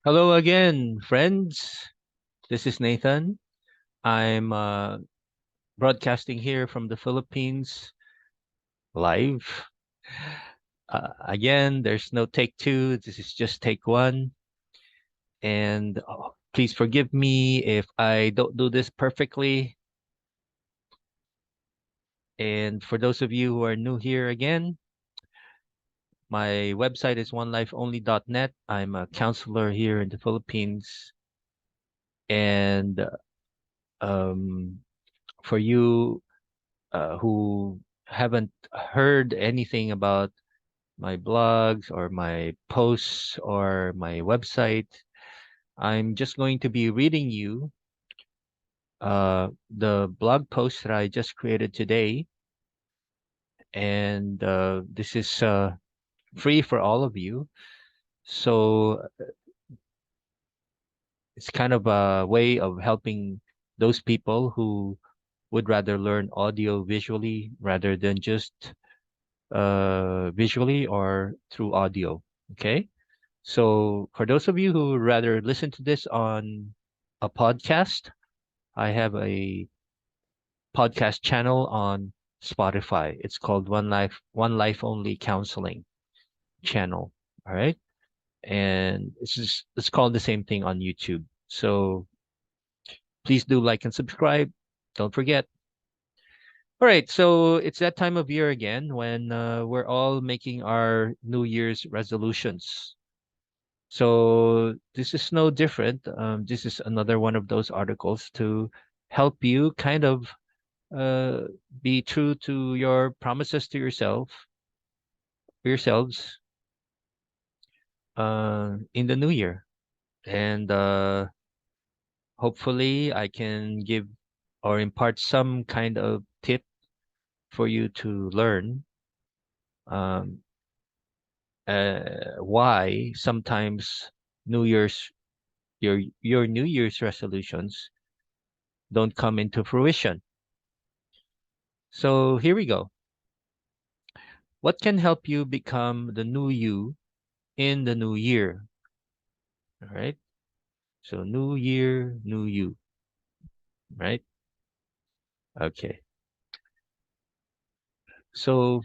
Hello again, friends. This is Nathan. I'm broadcasting here from the Philippines live. Again, there's no take two. This is just take one. And please forgive me if I don't do this perfectly. And for those of you who are new here again, my website is onelifeonly.net. I'm a counselor here in the Philippines. And um, for you who haven't heard anything about my blogs or my posts or my website, I'm just going to be reading you the blog post that I just created today. And this is free for all of you. So it's kind of a way of helping those people who would rather learn audio visually rather than just visually or through audio. Okay. So for those of you who would rather listen to this on a podcast, I have a podcast channel on Spotify. It's called One Life Only Counseling channel. All right. And it's called the same thing on YouTube. So please do like and subscribe. Don't forget. All right. So it's that time of year again when we're all making our New Year's resolutions. So this is no different. This is another one of those articles to help you kind of uh, be true to your promises to yourselves, in the new year. And hopefully, I can give or impart some kind of tip for you to learn um, why sometimes New Year's your New Year's resolutions don't come into fruition. So here we go. What can help you become the new you in the new year? All right. So new year, new you, right? Okay. So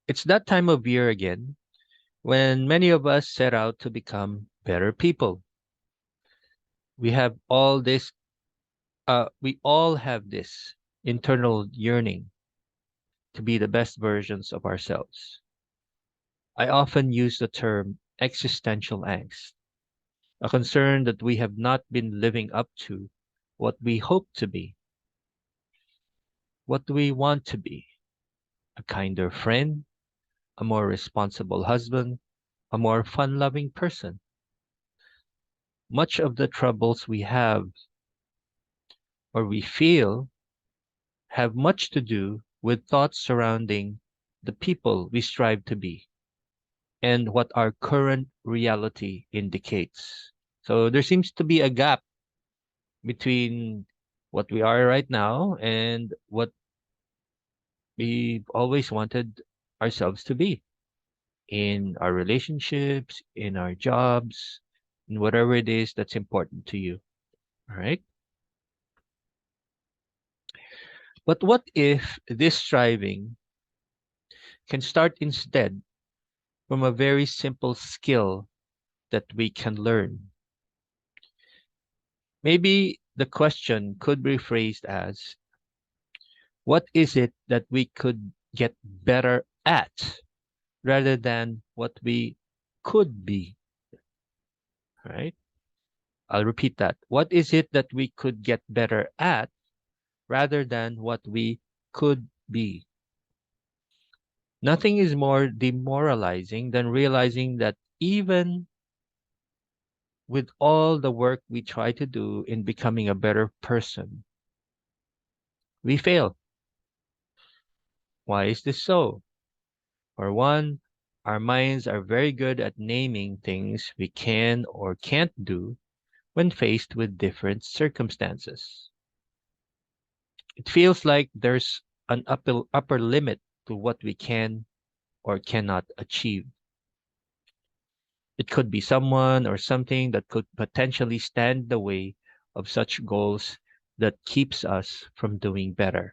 it's that time of year again when many of us set out to become better people. We have all this, we all have this internal yearning to be the best versions of ourselves. I often use the term existential angst, a concern that we have not been living up to what we hope to be. What do we want to be? A kinder friend, a more responsible husband, a more fun loving person. Much of the troubles we have or we feel have much to do with thoughts surrounding the people we strive to be and what our current reality indicates. So there seems to be a gap between what we are right now and what we've always wanted ourselves to be in our relationships, in our jobs, in whatever it is that's important to you. All right. But what if this striving can start instead from a very simple skill that we can learn? Maybe the question could be phrased as, what is it that we could get better at rather than what we could be? Right? I'll repeat that. What is it that we could get better at rather than what we could be? Nothing is more demoralizing than realizing that even with all the work we try to do in becoming a better person, we fail. Why is this so? For one, our minds are very good at naming things we can or can't do when faced with different circumstances. It feels like there's an upper limit to what we can or cannot achieve. It could be someone or something that could potentially stand in the way of such goals that keeps us from doing better,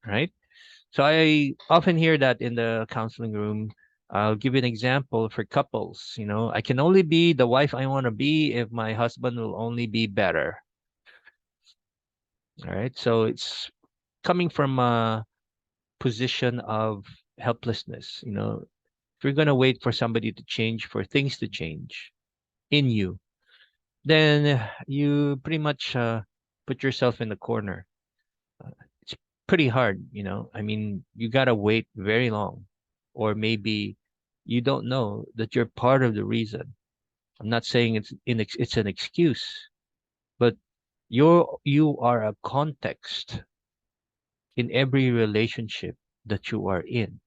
right? So I often hear that in the counseling room. I'll give you an example for couples. I can only be the wife I want to be if my husband will only be better. All right. So it's coming from a position of helplessness. If you're going to wait for somebody to change, for things to change in you, then you pretty much put yourself in the corner. It's pretty hard, I mean, you gotta wait very long, or maybe you don't know that you're part of the reason. I'm not saying it's an excuse, but you are a context in every relationship that you are in.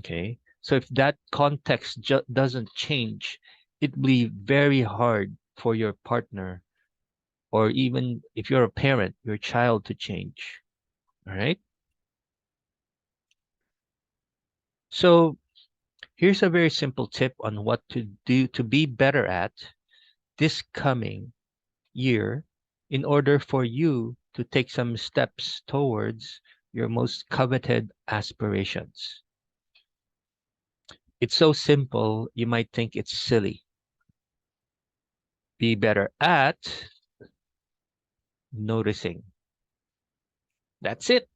Okay, so if that context doesn't change, it'll be very hard for your partner, or even if you're a parent, your child to change. All right. So here's a very simple tip on what to do to be better at this coming year in order for you to take some steps towards your most coveted aspirations. It's so simple, you might think it's silly. Be better at noticing. That's it.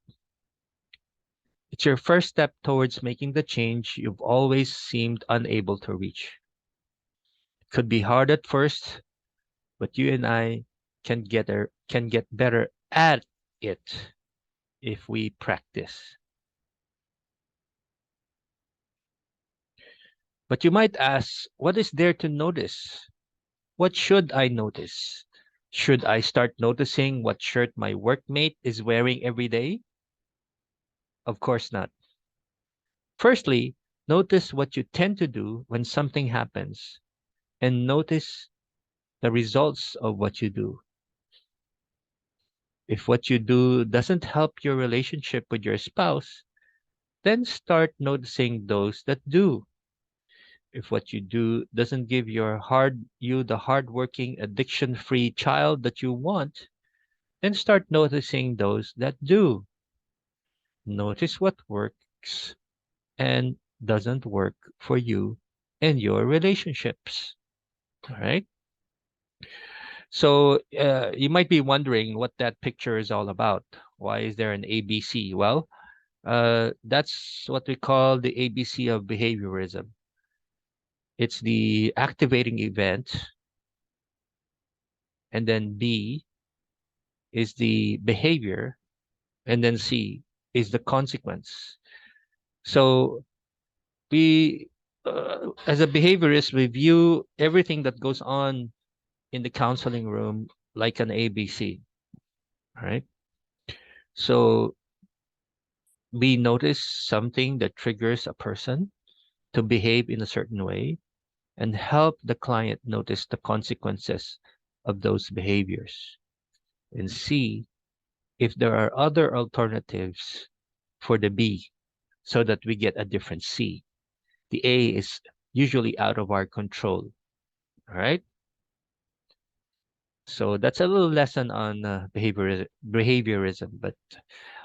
It's your first step towards making the change you've always seemed unable to reach. It could be hard at first, but you and I can get better at it if we practice. But you might ask, what is there to notice? What should I notice? Should I start noticing what shirt my workmate is wearing every day? Of course not. Firstly, notice what you tend to do when something happens, and notice the results of what you do. If what you do doesn't help your relationship with your spouse, then start noticing those that do. If what you do doesn't give you the hardworking, addiction-free child that you want, then start noticing those that do. Notice what works and doesn't work for you and your relationships. All right. So you might be wondering what that picture is all about. Why is there an ABC? Well, that's what we call the ABC of behaviorism. It's the activating event, and then B is the behavior, and then C is the consequence. So we, as a behaviorist, we view everything that goes on in the counseling room like an ABC. All right. So we notice something that triggers a person to behave in a certain way and help the client notice the consequences of those behaviors. And C, if there are other alternatives for the B so that we get a different C. The A is usually out of our control. All right. So that's a little lesson on behaviorism, but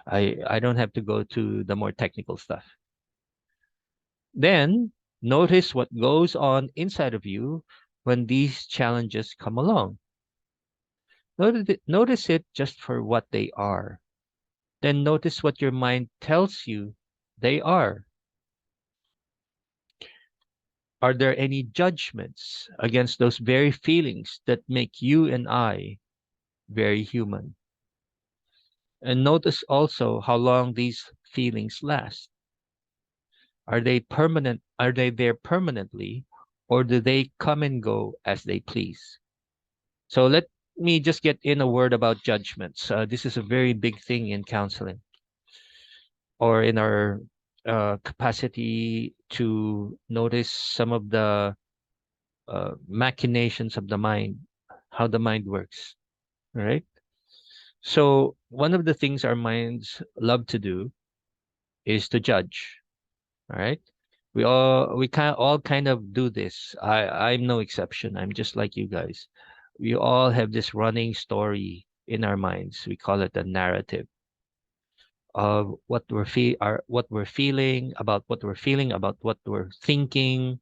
I don't have to go to the more technical stuff. Then notice what goes on inside of you when these challenges come along. Notice it just for what they are. Then notice what your mind tells you they are. Are there any judgments against those very feelings that make you and I very human? And notice also how long these feelings last. Are they permanent? Are they there permanently, or do they come and go as they please? So let me just get in a word about judgments. This is a very big thing in counseling, or in our capacity to notice some of the machinations of the mind, how the mind works. All right. So one of the things our minds love to do is to judge. All right. We all kind of do this. I'm no exception. I'm just like you guys. We all have this running story in our minds. We call it a narrative of what we're feeling about what we're thinking,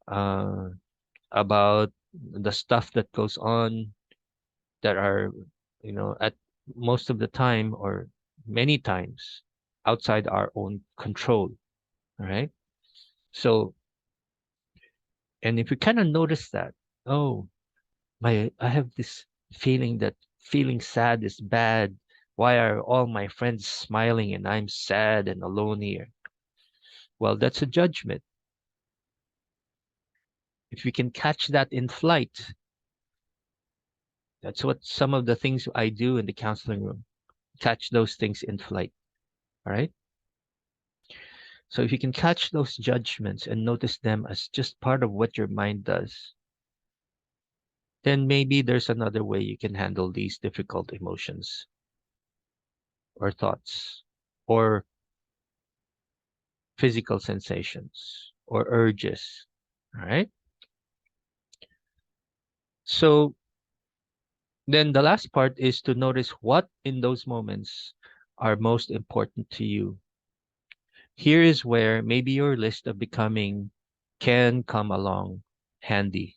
uh, about the stuff that goes on that are, at most of the time or many times outside our own control. All right. So, and if you kind of notice that, oh, I have this feeling that feeling sad is bad. Why are all my friends smiling and I'm sad and alone here? Well, that's a judgment. If we can catch that in flight, that's what some of the things I do in the counseling room. Catch those things in flight. All right. So if you can catch those judgments and notice them as just part of what your mind does, then maybe there's another way you can handle these difficult emotions or thoughts or physical sensations or urges. All right. So then the last part is to notice what in those moments are most important to you. Here is where maybe your list of becoming can come along handy.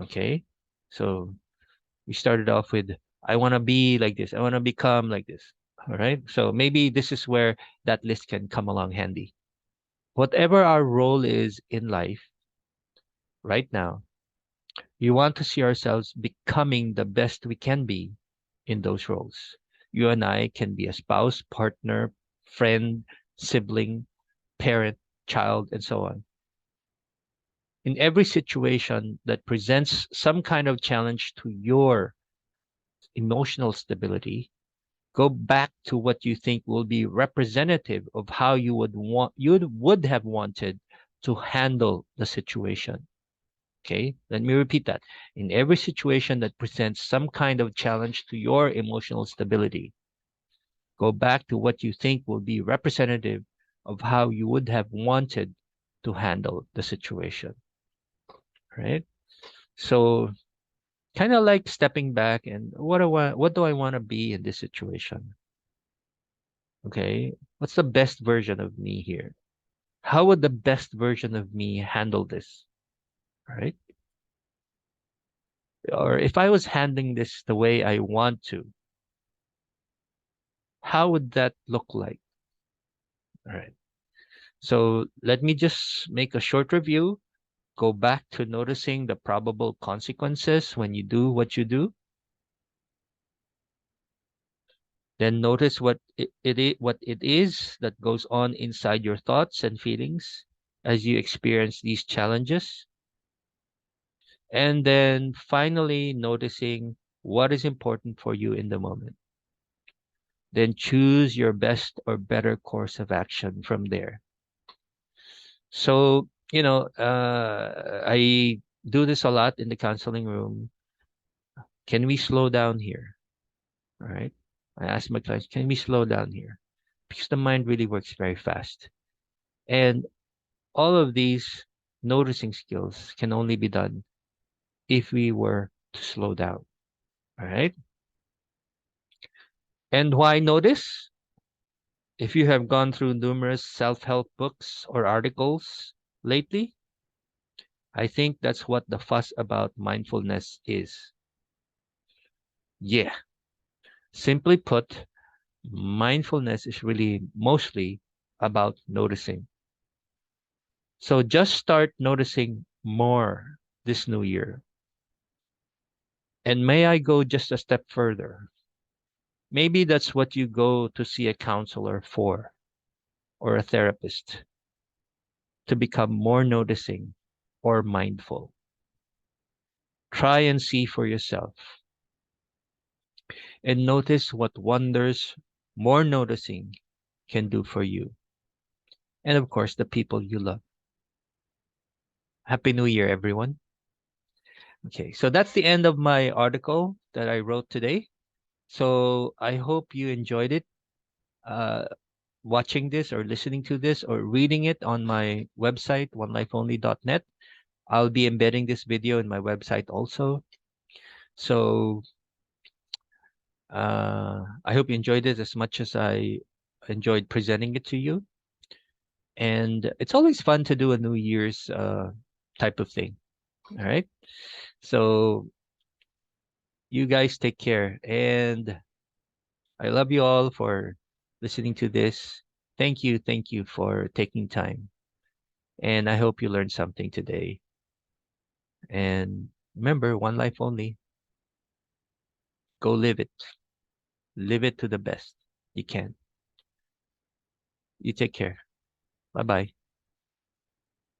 Okay. So we started off with, I want to be like this. I want to become like this. All right. So maybe this is where that list can come along handy. Whatever our role is in life right now, we want to see ourselves becoming the best we can be in those roles. You and I can be a spouse, partner, friend, sibling, parent, child, and so on. In every situation that presents some kind of challenge to your emotional stability, go back to what you think will be representative of how you would have wanted to handle the situation. Okay, let me repeat that. In every situation that presents some kind of challenge to your emotional stability, go back to what you think will be representative of how you would have wanted to handle the situation. Right. So kind of like stepping back and what do I want to be in this situation? Okay. What's the best version of me here? How would the best version of me handle this? Right. Or if I was handling this the way I want to, how would that look like? All right. So let me just make a short review. Go back to noticing the probable consequences when you do what you do. Then notice what it is that goes on inside your thoughts and feelings as you experience these challenges. And then finally noticing what is important for you in the moment. Then choose your best or better course of action from there. So, I do this a lot in the counseling room. Can we slow down here? All right. I ask my clients, can we slow down here? Because the mind really works very fast. And all of these noticing skills can only be done if we were to slow down. All right. And why notice? If you have gone through numerous self help books or articles lately, I think that's what the fuss about mindfulness is. Yeah. Simply put, mindfulness is really mostly about noticing. So just start noticing more this new year. And may I go just a step further? Maybe that's what you go to see a counselor for or a therapist, to become more noticing or mindful. Try and see for yourself and notice what wonders more noticing can do for you. And of course, the people you love. Happy New Year, everyone. Okay, so that's the end of my article that I wrote today. So I hope you enjoyed it. Uh, watching this or listening to this or reading it on my website, onelifeonly.net. I'll be embedding this video in my website also. So I hope you enjoyed it as much as I enjoyed presenting it to you. And it's always fun to do a New Year's type of thing. All right. So you guys take care. And I love you all for listening to this. Thank you. Thank you for taking time. And I hope you learned something today. And remember, one life only. Go live it. Live it to the best you can. You take care. Bye bye.